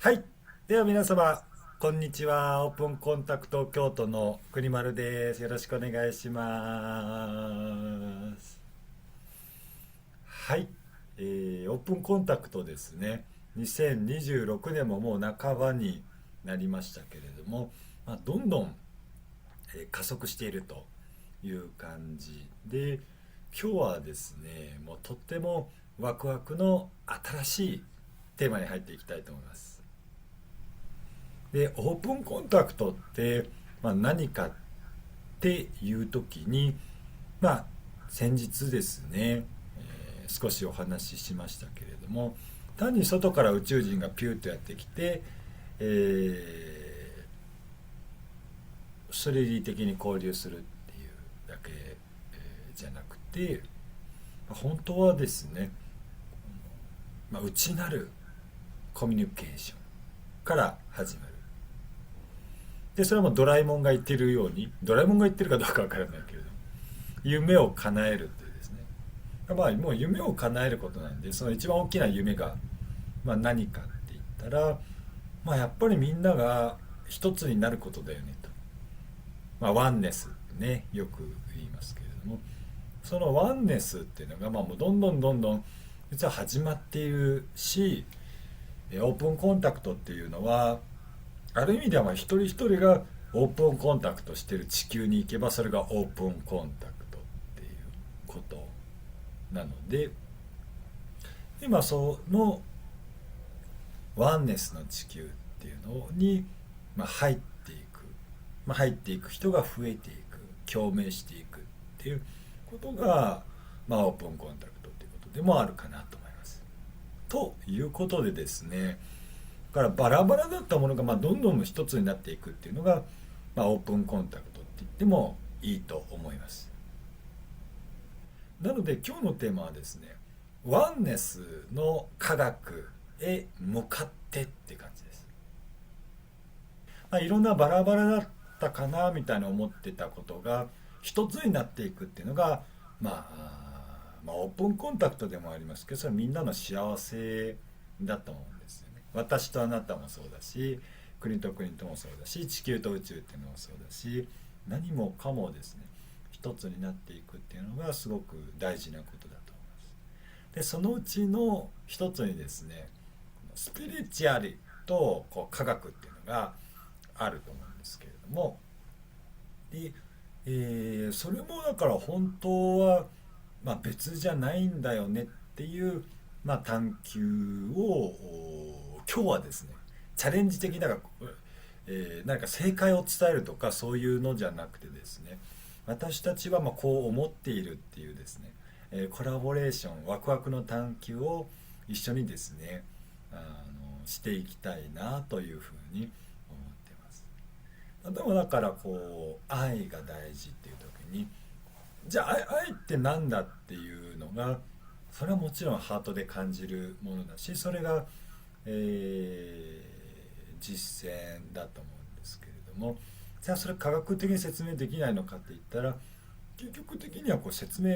はい。では皆様、こんにちは。オープンコンタクト京都の国丸です。よろしくお願いします。はい。オープンコンタクトですね。2026年ももう半ばになりましたけれども、どんどん加速しているという感じで、今日はですね、もうとってもワクワクの新しいテーマに入っていきたいと思います。でオープンコンタクトって、何かっていう時に、先日ですね、少しお話ししましたけれども、単に外から宇宙人がピューッとやってきて、3D 的に交流するっていうだけ、じゃなくて、本当はですね、内なるコミュニケーションから始まる。でそれはもうドラえもんが言ってるように、ドラえもんが言ってるかどうかわからないけれども、夢を叶えるっていうですね、もう夢を叶えることなんで、その一番大きな夢が、何かって言ったら、やっぱりみんなが一つになることだよねと、ワンネスってねよく言いますけれども、そのワンネスっていうのが、もうどんどんどんどん実は始まっているし、オープンコンタクトっていうのはある意味では一人一人がオープンコンタクトしてる地球に行けば、それがオープンコンタクトっていうことなので、今そのワンネスの地球っていうのに、入っていく、入っていく人が増えていく、共鳴していくっていうことが、オープンコンタクトっていうことでもあるかなと思います。ということでですね、だからバラバラだったものがどんどん一つになっていくっていうのが、オープンコンタクトって言ってもいいと思います。なので今日のテーマはですね、ワンネスの科学へ向かってって感じです。いろんなバラバラだったかなみたいな思ってたことが一つになっていくっていうのが、オープンコンタクトでもありますけど、それはみんなの幸せだと思うんですよね。私とあなたもそうだし、国と国ともそうだし、地球と宇宙っていうのもそうだし、何もかもですね、一つになっていくっていうのがすごく大事なことだと思います。でそのうちの一つにですね、スピリチュアルと科学っていうのがあると思うんですけれども、で、それもだから本当は、別じゃないんだよねっていう、探求を今日はですね、チャレンジ的だから、何か正解を伝えるとかそういうのじゃなくてですね、私たちはこう思っているっていうですね、コラボレーション、ワクワクの探求を一緒にですね、していきたいなというふうに思ってます。でもだから愛が大事っていう時に、じゃあ愛ってなんだっていうのが、それはもちろんハートで感じるものだし、それが、実践だと思うんですけれども、じゃあそれ科学的に説明できないのかって言ったら、究極的には説明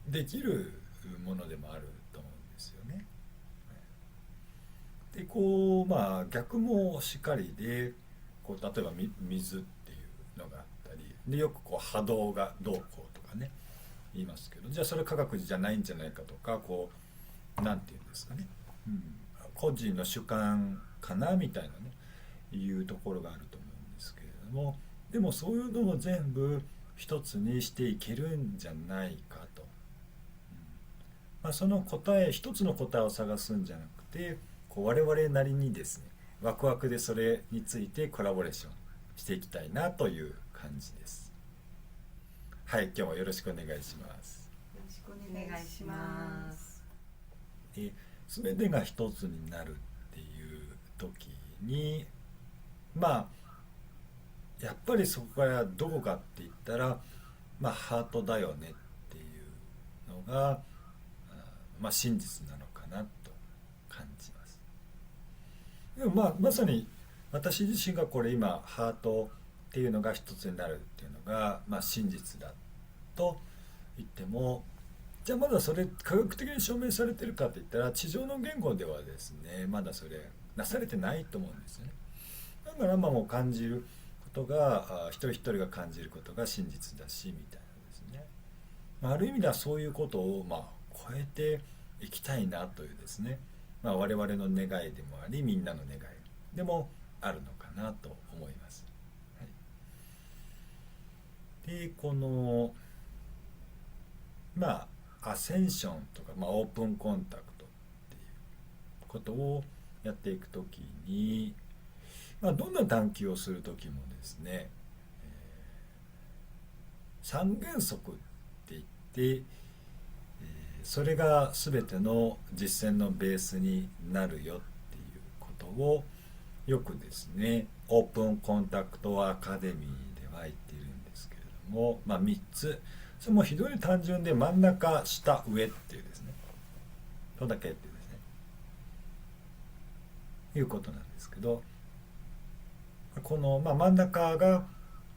できるものでもあると思うんですよね。で逆もしかりで、例えば水っていうのがあったりで、よく波動がどうこうとかね言いますけど、じゃあそれ科学じゃないんじゃないかとか、なんていうんですかね、個人の主観かなみたいなねいうところがあると思うんですけれども、でもそういうのを全部一つにしていけるんじゃないかと、その答え、一つの答えを探すんじゃなくて、我々なりにですね、ワクワクでそれについてコラボレーションしていきたいなという感じです。はい、今日もよろしくお願いします。よろしくお願いします。で全てが一つになるっていう時に、やっぱりそこからどこかって言ったら、ハートだよねっていうのが、真実なのかなと感じます。でもまさに私自身がこれ今ハートっていうのが一つになるっていうのが、真実だと言っても、じゃあまだそれ科学的に証明されてるかって言ったら、地上の言語ではですねまだそれなされてないと思うんですよね。だからもう感じることが一人一人が感じることが真実だしみたいなですね、ある意味ではそういうことを超えていきたいなというですね、我々の願いでもありみんなの願いでもあるのかなと思います。はい、でこのアセンションとか、オープンコンタクトっていうことをやっていくときに、どんな探求をするときもですね、三原則って言って、それが全ての実践のベースになるよっていうことをよくですねオープンコンタクトアカデミーでは言っているんですけれども、3つ、それも非常に単純で、真ん中下上っていうですね、それだけっていうですねいうことなんですけど、この、真ん中が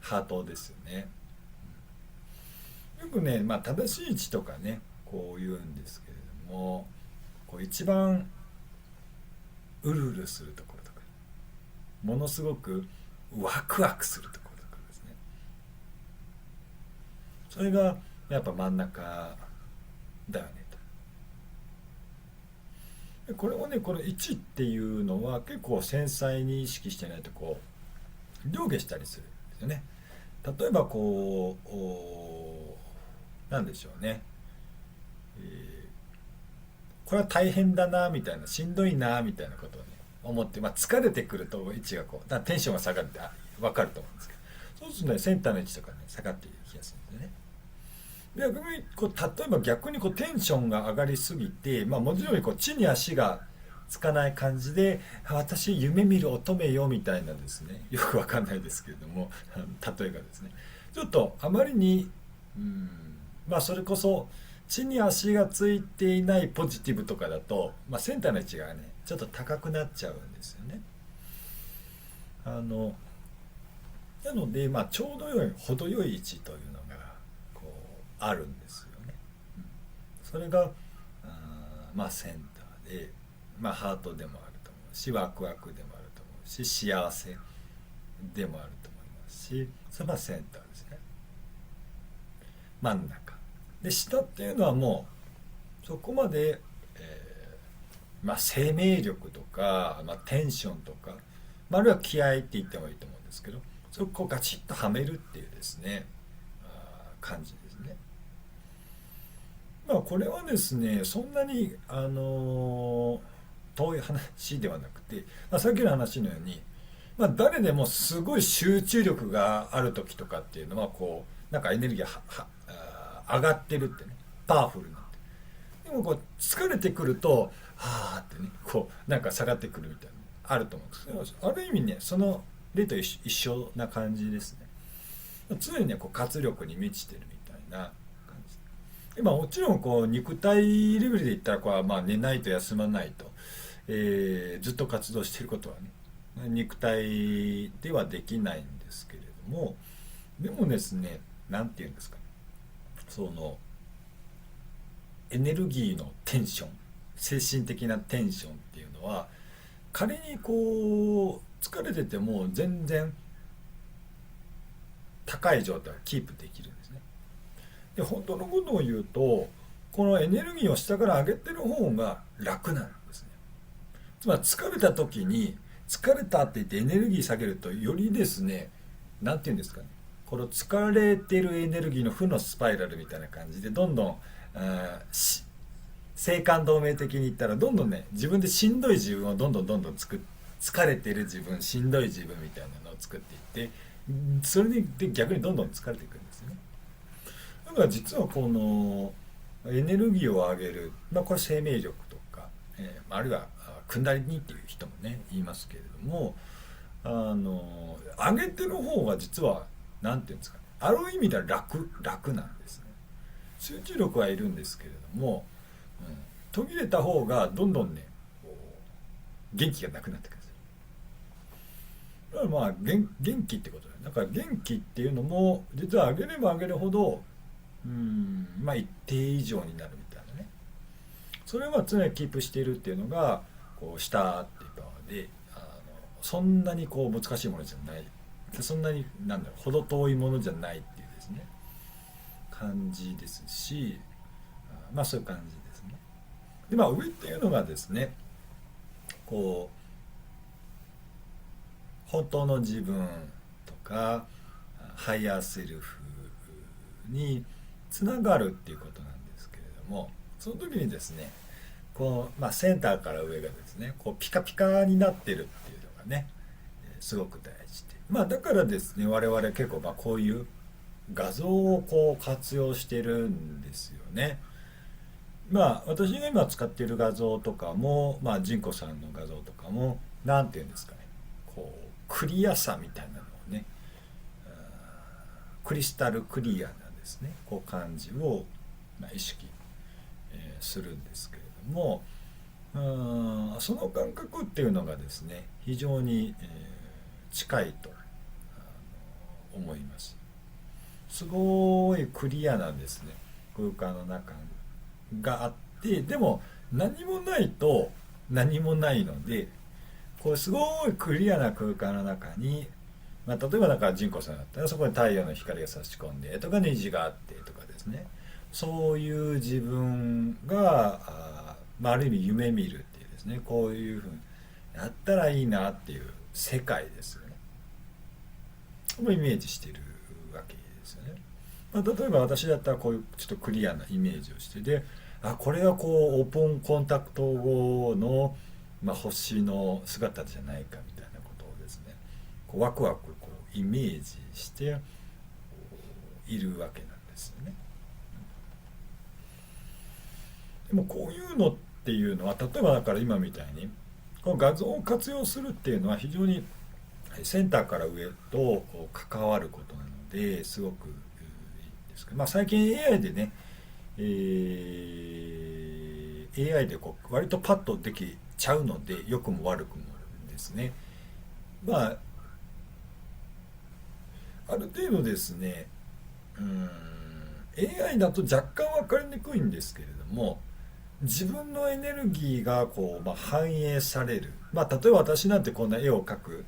ハートですよね。よくね、正しい位置とかねこう言うんですけれども、こう一番うるうるするところとか、ものすごくワクワクするところとかですね、それがやっぱ真ん中だよねと。でこれをね、この位置っていうのは結構繊細に意識してないとこう上下したりするんですよね。例えばこうなんでしょうね、これは大変だなみたいな、しんどいなみたいなことをね思って、疲れてくると位置がこうだからテンションが下がるって分かると思うんですけど、そうするとねセンターの位置とかね下がっていきやすいんですよね。で逆にこう例えば逆にこうテンションが上がりすぎて、もちろんこう地に足がつかない感じで、私夢見る乙女よみたいなですね、よくわかんないですけれども例えがですねちょっとあまりにそれこそ地に足がついていないポジティブとかだと、センターの位置がねちょっと高くなっちゃうんですよね。なので、ちょうど良い程よい位置というのがこうあるんですよね。それがセンターで、ハートでもあると思うし、ワクワクでもあると思うし、幸せでもあると思いますし、それはセンターですね。真ん中で、下っていうのはもうそこまで、生命力とか、テンションとか、あるいは気合って言ってもいいと思うんですけど、それをこうガチッとはめるっていうですね感じですね。これはですねそんなに遠い話ではなくて、さっきの話のように、誰でもすごい集中力がある時とかっていうのはこうなんかエネルギーが上がってるってね、パワフルになって、でもこう疲れてくるとはあってねこうなんか下がってくるみたいなあると思うんですけど、ある意味ねその例と一緒な感じですね。常にねこう活力に満ちてるみたいな感じで、もちろんこう肉体レベルで言ったらこう、寝ないと休まないと、ずっと活動していることはね肉体ではできないんですけれども、でもですね、なんていうんですかね、そのエネルギーのテンション、精神的なテンションっていうのは仮にこう疲れてても全然高い状態をキープできるんですね。で本当のことを言うと、このエネルギーを下から上げてる方が楽なんですね。つまり疲れた時に疲れたって言ってエネルギー下げるとよりですね、なんて言うんですかね、この疲れてるエネルギーの負のスパイラルみたいな感じでどんどん静観同盟的に言ったらどんどんね自分でしんどい自分をどんどん疲れてる自分、しんどい自分みたいなのを作っていって、それで逆にどんどん疲れていくんですよね。だから実はこのエネルギーを上げる、これ生命力とか、あるいはクンダリニっていう人もね言いますけれども、上げてる方が実はなんていうんですかね、ある意味では楽なんですね。集中力はいるんですけれども、途切れた方がどんどんね元気がなくなってくるんですよ。だから元気ってことだから元気っていうのも実は上げれば上げるほど一定以上になるみたいなね、それは常にキープしているっていうのがこう下っていうかでそんなにこう難しいものじゃない、そんなに程遠いものじゃないっていうですね感じですし、そういう感じですね。で上っていうのがですねこう本当の自分とかハイヤーセルフにつながるっていうことなんですけれども、その時にですねこう、センターから上がですねこうピカピカになってるっていうのがねすごく大事で、だからですね我々結構こういう画像をこう活用してるんですよね。私が今使っている画像とかも、ジンコさんの画像とかもなんていうんですかねこうクリアさみたいなのをねクリスタルクリアなんですねこう感じを、意識、するんですけれども、その感覚っていうのがですね非常に、近いと思います。すごいクリアなんですね空間の中があって、でも何もないと何もないのでこうすごいクリアな空間の中に、例えばだからジンコさんだったらそこに太陽の光が差し込んでとか虹があってとかですね、そういう自分がある意味夢見るっていうですねこういうふうにやったらいいなっていう世界ですよねもうイメージしてるわけですよね。例えば私だったらこういうちょっとクリアなイメージをしてでこれがこうオープンコンタクト後の、星の姿じゃないかみたいなことをですねこうワクワクこうイメージしているわけなんですよね。でもこういうのっていうのは例えばだから今みたいにこの画像を活用するっていうのは非常にセンターから上と関わることなのですごくいいんですけど、最近 AI でね、AI でこう割とパッとできちゃうので良くも悪くもですねある程度ですねAI だと若干分かりにくいんですけれども自分のエネルギーがこう、反映される、例えば私なんてこんな絵を描く、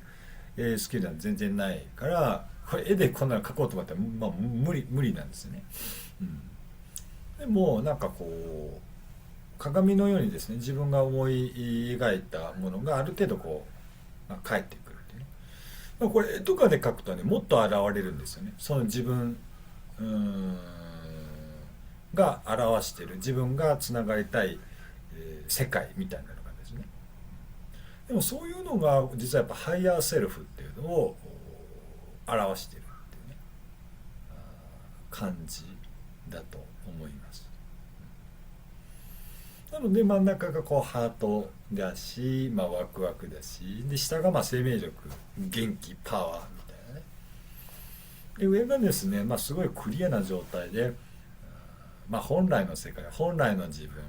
スキルは全然ないからこれ絵でこんなの描こうと思ったら、無理なんですよね、でもこう鏡のようにですね自分が思い描いたものがある程度こう、返ってくるっていうね、これ絵とかで描くとねもっと現れるんですよねその自分が表している自分がつながりたい、世界みたいなのがですねでもそういうのが実はやっぱハイヤーセルフっていうのを表しているっていうね感じだと思います。なので真ん中がこうハートだし、ワクワクだしで下が生命力元気パワーみたいなねで上がですね、すごいクリアな状態で、本来の世界本来の自分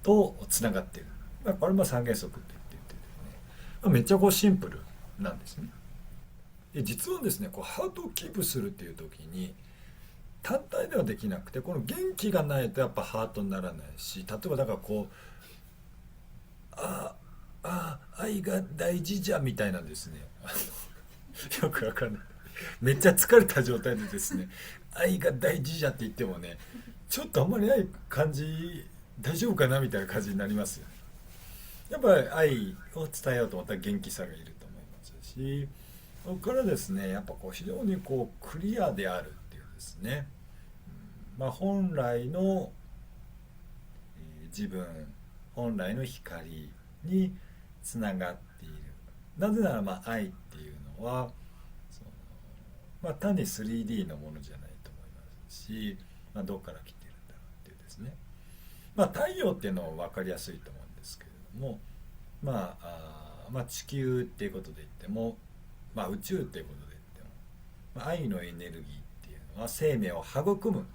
とつながっている、これ三原則って言ってですね、めっちゃこうシンプルなんですね。で実はですねこうハートをキープするっていう時に単体ではできなくてこの元気がないとやっぱハートにならないし例えばだからこう愛が大事じゃみたいなんですねよくわかんないめっちゃ疲れた状態でですね愛が大事じゃって言ってもねちょっとあんまり愛感じ大丈夫かなみたいな感じになりますよね。やっぱり愛を伝えようと思ったら元気さがいると思いますしそこからですねやっぱこう非常にこうクリアであるっていうですね、本来の、自分本来の光につながっている。なぜなら愛っていうのは単に 3D のものじゃないと思いますし、どっから来てるんだろうっていうですね、太陽っていうのは分かりやすいと思うんですけれども、地球っていうことで言っても、宇宙っていうことで言っても、愛のエネルギーっていうのは生命を育む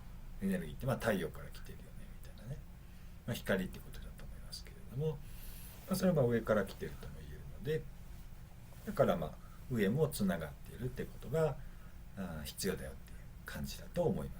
エネルギーって太陽から来てるよねみたいなね、光ってことだと思いますけれども、それは上から来てるとも言えるのでだから上もつながっているってことが必要だよっていう感じだと思います。